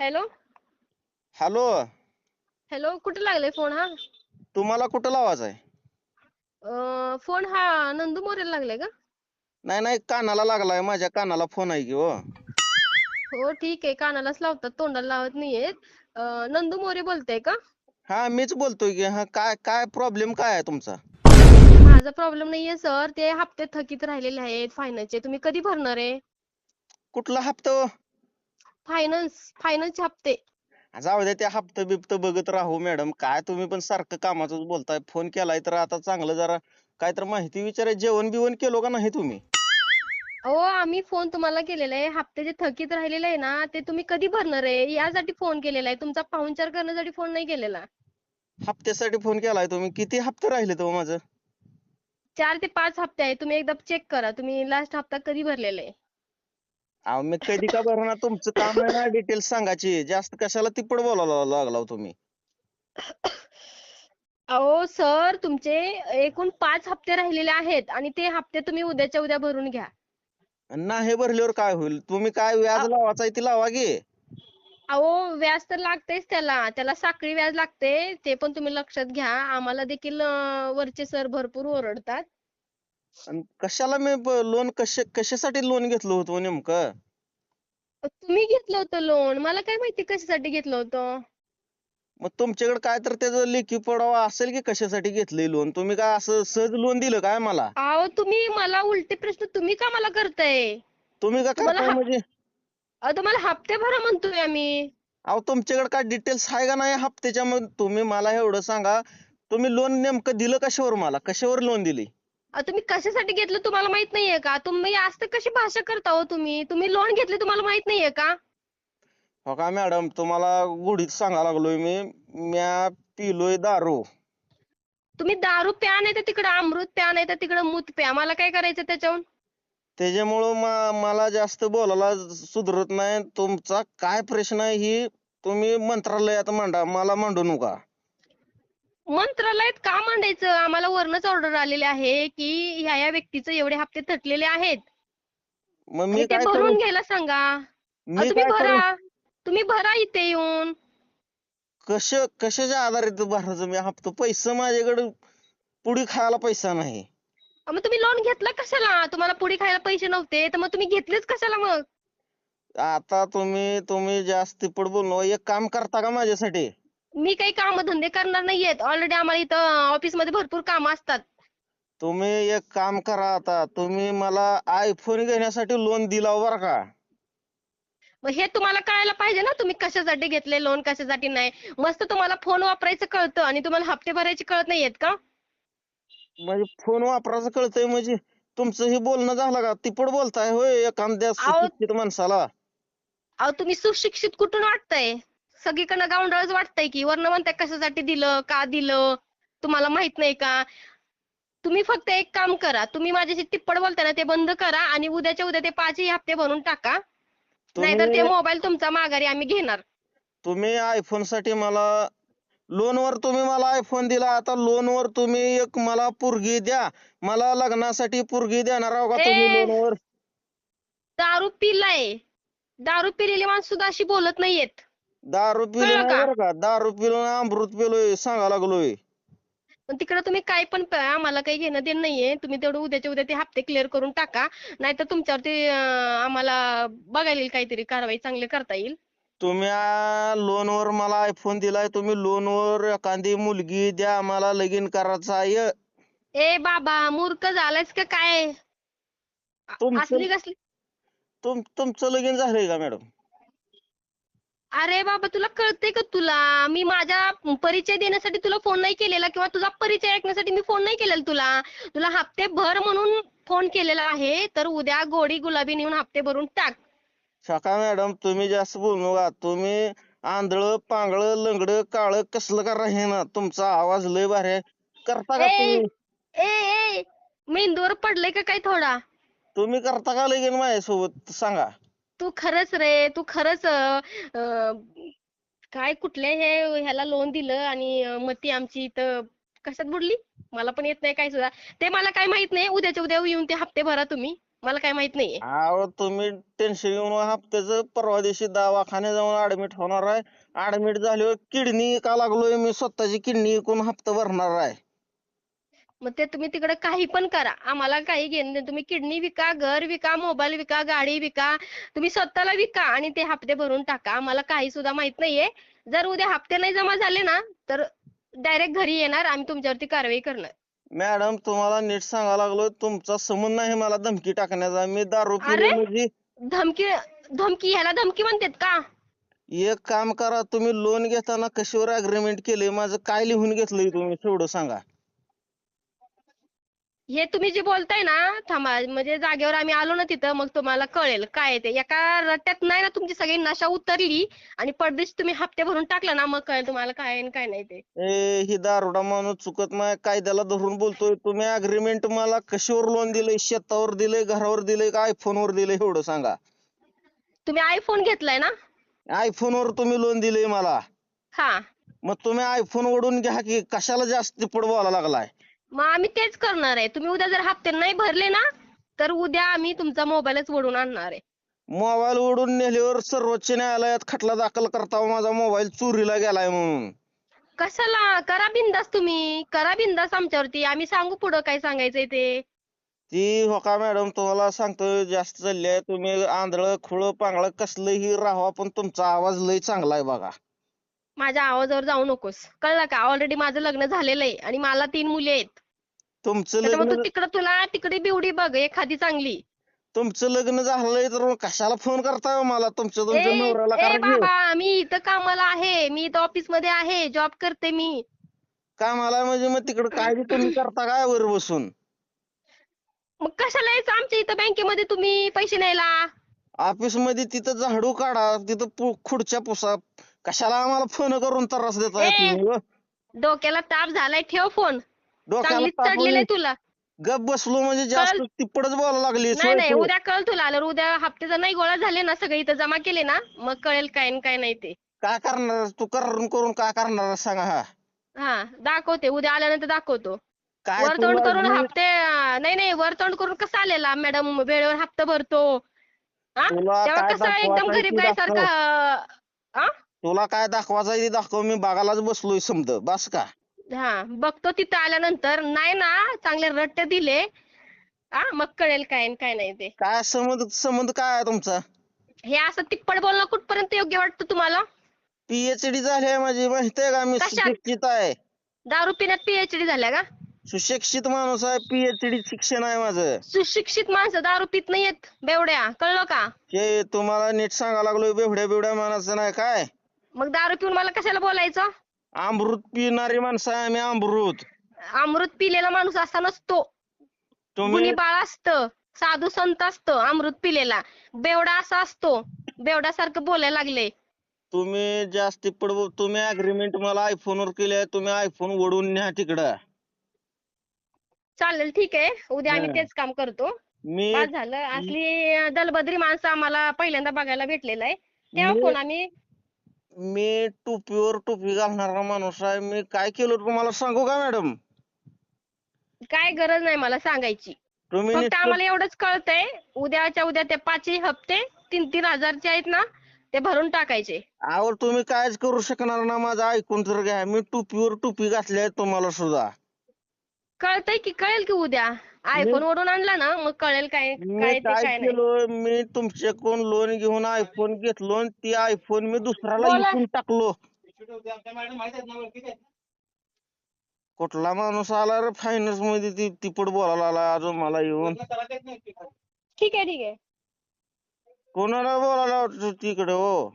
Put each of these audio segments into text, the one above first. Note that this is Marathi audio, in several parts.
हॅलो. हॅलो. हॅलो, कुठे लागलाय फोन हा? तुम्हाला कुठं लावायचं आहे? फोन हा नंदू मोरेला लागलाय का? नाही नाही, कानाला लागलाय, माझ्या कानाला फोन आहे की हो. हो ठीक आहे, कानालाच लावतात, तोंडाला लावत नाहीयेत. नंदू मोरे बोलताय का? हा मीच बोलतोय की. हा काय काय प्रॉब्लेम काय आहे तुमचा? माझा प्रॉब्लेम नाहीये सर, ते हप्ते थकीत राहिलेले आहेत फायनान्सचे, तुम्ही कधी भरणार आहे? कुठला हप्ता हो? फायनान्सचे हप्ते. जाऊ द्या, त्या हप्ता बिप्त बघत राहू मॅडम. काय तुम्ही पण सारखं कामाचंच बोलताय. फोन केलाय तर आता चांगलं जरा काय तर माहिती विचाराय. जेवण बिवण केलो का नाही तुम्ही? अहो आम्ही फोन तुम्हाला केलेला आहे, हप्ते जे थकीत राहिलेले आहे ना ते तुम्ही कधी भरणार आहे यासाठी फोन केलेला आहे, तुमचा पाहुणचार करण्यासाठी फोन नाही केलेला. हप्त्यासाठी फोन केलाय तुम्ही? किती हप्ते राहिले तो माझं? 4 ते 5 हप्ते आहे, तुम्ही एकदा चेक करा, तुम्ही लास्ट हप्ता कधी भरलेला आहे. अहो मी कधी का भरणार? तुमचं काम आहे ना डिटेल्स सांगायची. जास्त कशाला तिप्पट बोलायला लागला हो तुम्ही? अहो सर, तुमचे एकूण 5 हप्ते राहिलेले आहेत आणि ते हप्ते तुम्ही उद्याच्या उद्या भरून घ्या. नाही भरल्यावर काय होईल? तुम्ही काय व्याज अ- लावायचं आहे ते लावा की. अहो व्याज तर लागतेच, त्याला साखळी व्याज लागते, ते पण तुम्ही लक्षात घ्या. आम्हाला देखील वरचे सर भरपूर ओरडतात. आणि कशाला मी लोन कशासाठी लोन घेतलं होतं नेमकं? तुम्ही घेतलं होतं लोन, मला काय माहिती कशासाठी घेतलं होतं. मग तुमच्याकडे काय तर त्याचं लेखी पुरावा असेल की कशासाठी घेतलंय लोन? तुम्ही काय असं सहज लोन दिलं काय मला? अहो तुम्ही मला उलटे प्रश्न तुम्ही का मला करताय? तुम्ही का तुम्हाला करताय म्हणजे? तुम्हाला हप्ते भरा म्हणतोय आम्ही. अहो तुमच्याकडे काय डिटेल्स आहे का नाही हप्त्याच्या? मग तुम्ही मला एवढं सांगा, तुम्ही लोन नेमकं दिलं कशावर? मला कशावर लोन दिली? तुम्ही कशासाठी घेतलं तुम्हाला माहित नाहीये का? तुम्ही आज कशी भाषा करता हो तुम्ही लोन घेतले तुम्हाला माहित नाहीये का? हो का मॅडम, तुम्हाला गुढीत सांगा लागलोय मी. म्या पिलोय दारू. तुम्ही दारू प्या, नाही तर तिकडं अमृत प्या, नाही तर तिकडं मूत प्या, मला काय करायचं त्याच्याहून? त्याच्यामुळं मला जास्त बोलायला सुधरत नाही. तुमचा काय प्रश्न आहे ही तुम्ही मंत्रालयात मांडा, मला मांडू नका. मंत्रालयात का मांडायचं? आम्हाला वरनच ऑर्डर आलेली आहे की ह्या व्यक्तीचे एवढे हप्ते थकलेले आहेत मग आणि मी ते काय करू? भरून घ्यायला सांगा. मी तुम्ही काय भरा, करू? तुम्ही भरा इथे येऊन. कशाच्या आधारित भरायचं मी हप्ता? पैसे माझ्याकडे पुडी खायला पैसा नाही. मग तुम्ही लोन घेतला कशाला? तुम्हाला पुढे खायला पैसे नव्हते तर मग तुम्ही घेतलेच कशाला मग? आता तुम्ही जास्त तिप्पट बोलू नका. एक काम करता का माझ्यासाठी? मी काही काम धंदे करणार नाहीयेत, ऑलरेडी आम्हाला इथं ऑफिस मध्ये भरपूर काम असतात. तुम्ही एक काम करा, आता तुम्ही मला आयफोन घेण्यासाठी लोन दिला बरं का? मग हे तुम्हाला कळायला पाहिजे ना, तुम्ही कशासाठी घेतले लोन कशासाठी नाही. मस्त तुम्हाला फोन वापरायचं कळतं आणि तुम्हाला हप्ते भरायचे कळत नाहीयेत का? म्हणजे फोन वापरायचं कळतंय म्हणजे तुमचं हे बोलणं झालं का? तिप्पट बोलताय होय एखाद्या अहो सुशिक्षित माणसाला? अहो तुम्ही सुशिक्षित कुठून वाटताय? सगळीकडनं गावंढळच वाटतंय की. वरनं म्हणताय कशासाठी दिलं, का दिलं, तुम्हाला माहित नाही का? तुम्ही फक्त एक काम करा, तुम्ही माझ्याशी तिप्पट बोलताय ना ते बंद करा आणि उद्याच्या उद्या ते 5ही हप्ते भरून टाका, नाहीतर ते तुम्ही मोबाईल तुमचा माघारी आम्ही घेणार. तुम्ही आयफोन साठी मला लोनवर तुम्ही मला आयफोन दिला. आता लोनवर तुम्ही एक मला पोरगी द्या. मला लग्नासाठी पोरगी देणार आहो का तुम्ही ए लोनवर? दारू पिलाय, दारू पिलेली माणसं सुद्धा अशी बोलत नाहीयेत, दारू पिली कळलं नाही का? बरं का? दारू पिलो अमृत पिलोय सांगा लागलोय. पण तिकडे तुम्ही काय पण प्या, मला काही घेणं देणं नाहीये. तुम्ही तेवढं उद्याच्या उद्या ते हप्ते क्लिअर करून टाका, नाहीतर तुमच्यावरती आम्हाला बघायला येईल, काहीतरी कारवाई चांगली करता येईल. तुम्ही लोनवर मला आयफोन दिलाय. तुम्ही लोनवर एखादी मुलगी द्या, मला लगीन करायचं आहे. ए बाबा, मूर्ख झालायस का काय? तुमचं असली कसली? तुमचं लगीन झालंय का मॅडम? अरे बाबा, तुला कळतंय का? मी माझा परिचय देण्यासाठी तुला फोन नाही केलेला किंवा तुझा परिचय ऐकण्यासाठी मी फोन नाही केलेला तुला. तुला हप्ते भर म्हणून फोन केलेला आहे, तर उद्या गोडी गुलाबी नेऊन हप्ते भरून टाक. सका मॅडम, तुम्ही जास्त बोलू नका. तुम्ही आंधळ पांगळ लंगड काळ कसलं करा हे ना, तुमचा आवाज लय भारी आहे. करता का ए तुम्ही? ए ए मेंदूवर पडलंय का काय थोडा? तुम्ही करता का लगीन माझ्यासोबत सांगा? तू खरंच रे, तू खरंच काय कुठल्या ह्याला लोन दिलं आणि मग ती आमची इथं कशात बुडली? मला पण येत नाही काय सुद्धा. ते मला काय माहित नाही. उद्याच्या उद्या येऊन ते हप्ते भरा तुम्ही. मला काय माहित नाहीये. अहो तुम्ही टेन्शन घेऊन हप्त्याचं परवा दिवशी दवाखान्यात जाऊन ऍडमिट होणार आहे. ऍडमिट झाल्यावर किडनी का लागलोय मी स्वतःची किडनी विकून हप्ता भरणार आहे. मग ते तुम्ही तिकडे काही पण करा, आम्हाला काही घेणं नाही. तुम्ही किडनी विका, घर विका, मोबाईल विका, गाडी विका, तुम्ही स्वतःला विका आणि ते हप्ते भरून टाका. आम्हाला काही सुद्धा माहित नाहीये. जर उद्या हप्ते नाही जमा झाले ना तर डायरेक्ट घरी येणार, आम्ही तुमच्यावरती कारवाई करणार. मॅडम तुम्हाला नीट सांगायला लागलो, तुमचा संबंध नाही मला धमकी टाकण्याचा. मी दारू पिलोय अरे म्हणजे धमकी, धमकी ह्याला धमकी म्हणतात का? एक काम करा, तुम्ही लोन घेताना कशावर अग्रीमेंट केलंय, माझं काय लिहून घेतलंय तुम्ही तेवढं सांगा. हे तुम्ही जे बोलताय ना, थांबा, म्हणजे जागेवर आम्ही आलो ना तिथं मग तुम्हाला कळेल काय आहे ते. एका रट्ट्यात नाही ना तुमची सगळी नशा उतरली आणि परदेशी तुम्ही हप्ते भरून टाकला ना, मग कळेल तुम्हाला काय आहे आणि काय नाही ते. ही दारुडा माणूस चुकत नाही, कायद्याला धरून बोलतोय. तुम्ही अग्रीमेंट मला कशावर लोन दिलंय, शेतावर दिलंय, घरावर दिलंय का आयफोनवर दिलंय एवढं सांगा. तुम्ही आयफोन घेतलाय ना? आयफोनवर तुम्ही लोन दिलंय मला. हा, मग तुम्ही आयफोन ओढून घ्या की, कशाला जास्त तिप्पट बोलायला लागलाय. मग आम्ही तेच करणार आहे. तुम्ही उद्या जर हप्ते नाही भरले ना तर उद्या आम्ही तुमचा मोबाईलच ओढून आणणार आहे. मोबाईल ओढून नेल्यावर सर्वोच्च न्यायालयात खटला दाखल करता, माझा मोबाईल चोरीला गेलाय म्हणून. कशाला? करा बिंदास, तुम्ही करा बिंदास आमच्यावरती, आम्ही सांगू पुढं काय सांगायचंय ते. ती हो का मॅडम, तुम्हाला सांगतोय जास्त चालले. तुम्ही आंधळ खुळ पांगळ कसलंही राहावा, पण तुमचा आवाज लय चांगला आहे बघा. माझ्या आवाजावर जाऊ नकोस, कळलं का? ऑलरेडी माझं लग्न झालेलं आहे आणि मला 3 मुली आहेत. तुमचं त्याच्यामुळे तू लग्न तिकडं, तुला तिकडे बिवडी बघ एखादी चांगली. तुमचं लग्न झालंय तर मग कशाला फोन करताय हो मला? ए तुमच्या नवऱ्याला ए करा की. बाबा, मी इथं कामाला आहे, मी इथं ऑफिस मध्ये आहे, जॉब करते मी. कामाला म्हणजे मग तिकडं काय बी तुम्ही करता काय वर बसून? मग कशाला यायचं आमच्या इथं बँकेमध्ये तुम्ही पैसे न्यायला? ऑफिस मध्ये तिथं झाडू काढा, तिथं खुर्च्या पुसा. कशाला आम्हाला फोन करून त्रास देताय ए तुम्ही? डोक्याला ताप झालाय, ठेव फोन. डोक्याला चांगलीच ताप चढलेलं होईल. आहे तुला. गप बसलो म्हणजे जास्त कळ, तिप्पटच बोलायला लागली नाही सोय नाही, तू. उद्या कळ तुला. आल्यावर उद्या हप्ते जर नाही गोळा झाले ना, सगळे इथं जमा केले ना, मग कळेल काय आणि काय नाही ते. काय करणार तू? करून करून काय करणार सांगा. हा हा, दाखवते उद्या आल्यानंतर दाखवतो. काय वरतोंड तुला करून मी हप्ते, नाही नाही, वरतोंड करून कसा आलेला मॅडम वेळेवर हप्ता भरतो? हा, तुला तेव्हा काय कसं एकदम दाखवायचं गरीब ती दाखव. गायसारखा. हा तुला काय दाखवायचं ते दाखव. मी बघायलाच बसलोय समद, बस का? हा, बघतो तिथं आल्यानंतर. नाही ना चांगले रट्टे दिले, हा, मग कळेल काय आणि काय नाही ते. काय संबंध संबंध काय आहे तुमचा? हे असं तिप्पट बोलणं कुठपर्यंत योग्य वाटतं तुम्हाला? पीएचडी झाली आहे माझी, माहितीये का? मी कशात? सुशिक्षित आहे. दारू पिण्यात पीएचडी झाल्या का? सुशिक्षित माणूस आहे, पीएचडी शिक्षण आहे माझं. सुशिक्षित माणसं दारू पित नाहीयेत बेवड्या, कळलं का? हे तुम्हाला नीट सांगा लागलोय, बेवड्या बेवड्या माणसं नाही काय. मग दारू पिऊन मला कशाला बोलायचं? अमृत पिणारी माणसं आहे आम्ही, अमृत. अमृत पिलेला माणूस असा नसतो, तुम्ही गुणी बाळ असतं, साधू संत असतं अमृत पिलेला. बेवडा असा असतो, बेवड्यासारखं बोलायला लागले. तुम्ही जास्त तुम्ही अग्रीमेंट मला आयफोनवर केली, तुम्ही आयफोन ओढून न्या तिकडं. चालेल, ठीक आहे, उद्या आम्ही हं. तेच काम करतो. मी बाद झालं, असली दलबद्री माणसं आम्हाला पहिल्यांदा बघायला भेटलेलं आहे. तेव्हा मी फोन आम्ही. मी टोपीवर टोपी घालणारा माणूस आहे. मी काय केलं तुम्हाला सांगू का मॅडम? काय गरज नाही मला सांगायची, तुम्ही फक्त नुसतं आम्हाला एवढंच कळतंय, उद्याच्या उद्या ते 5ही हप्ते 3-3 हजारचे आहेत ना, ते भरून टाकायचे. आवर तुम्ही कायच करू शकणार ना, माझं ऐकून तर घ्या. मी टोपीवर टोपी घातली आहे तुम्हाला सुद्धा. कळतंय की, कळेल की उद्या. मी आयफोन ओढून आणला ना मग कळेल काय मी काय ते काय काय नाही. केलं, मी तुमच्याकडून लोन घेऊन आयफोन घेतलो आणि ती आयफोन मी दुसऱ्याला बोला. विकून टाकलो. कुठला माणूस आला रे फायनान्स मध्ये ती तिपट बोलायला आला अजून मला येऊन? ठीक आहे, ठीक आहे. कोणाला बोलायला वाटतं तिकडे हो?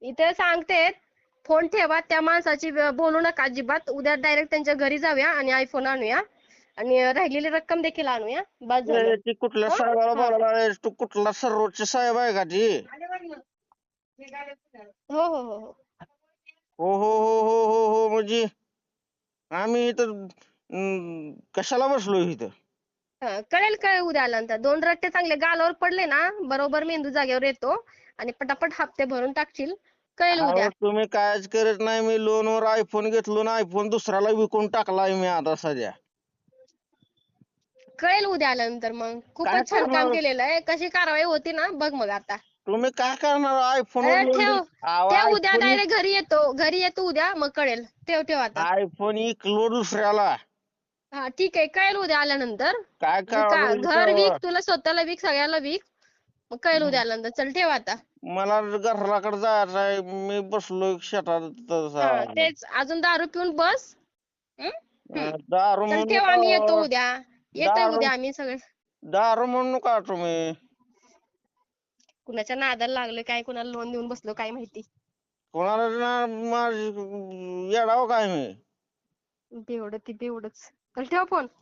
इथे सांगते, फोन ठेवा, त्या माणसाची बोलू नका अजिबात. उद्या डायरेक्ट त्यांच्या घरी जाऊया आणि आयफोन आणूया आणि राहिलेली रक्कम देखील आणूया. बस झालं. ती कुठल्या हं? साहेबाला हं. बोलायला लागलाय? तू कुठला सर्वोच्च साहेब आहे का ती? हो हो हो हो. हो हो हो हो हो हो म्हणजे आम्ही इथं कशाला बसलो इथं? कळेल काय उद्या आल्यानंतर. 2 रट्टे चांगले गालावर पडले ना, बरोबर मेंदू जागेवर येतो आणि पटापट हप्ते भरून टाकशील. कळेल अहो उद्या. तुम्ही कायच करत नाही. मी लोनवर आयफोन घेतलो ना, आयफोन दुसऱ्याला विकून टाकलाय मी आता सध्या. कळेल उद्या आल्यानंतर. मग काय खूपच छान काम करणार केलेलं आहे. कशी कारवाई होती ना बघ मग आता. तुम्ही? काय करणार आयफोन वर अरे लोन ठेव अहो ठेव, उद्या आयफोन डायरेक्ट घरी येतो उद्या, मग कळेल. ठेव ठेव आता. आयफोन इकलो दुसऱ्याला. हा ठीक आहे, कळेल उद्या आल्यानंतर. काय घर करावं? विक, तुला स्वतःला विक, सगळ्याला विक, मग कळेल उद्या आल्यानंतर. चल ठेव आता. मला घराकडे जायचं आहे, मी बसलोय शेतात तसा. हा तेच, अजून दारू पिऊन बस. हं? हं. दारू चल म्हणू ठेव, नका. आम्ही येतो उद्या. येतोय दारू उद्या आम्ही सगळे. दारू म्हणू नका तुम्ही. कुणाच्या नादाला लागलोय काय, कुणाला लोन देऊन बसलो काय माहिती. कोणाला माझी येडाव काय मी? बेवडं ती बेवडच. चल ठेव फोन.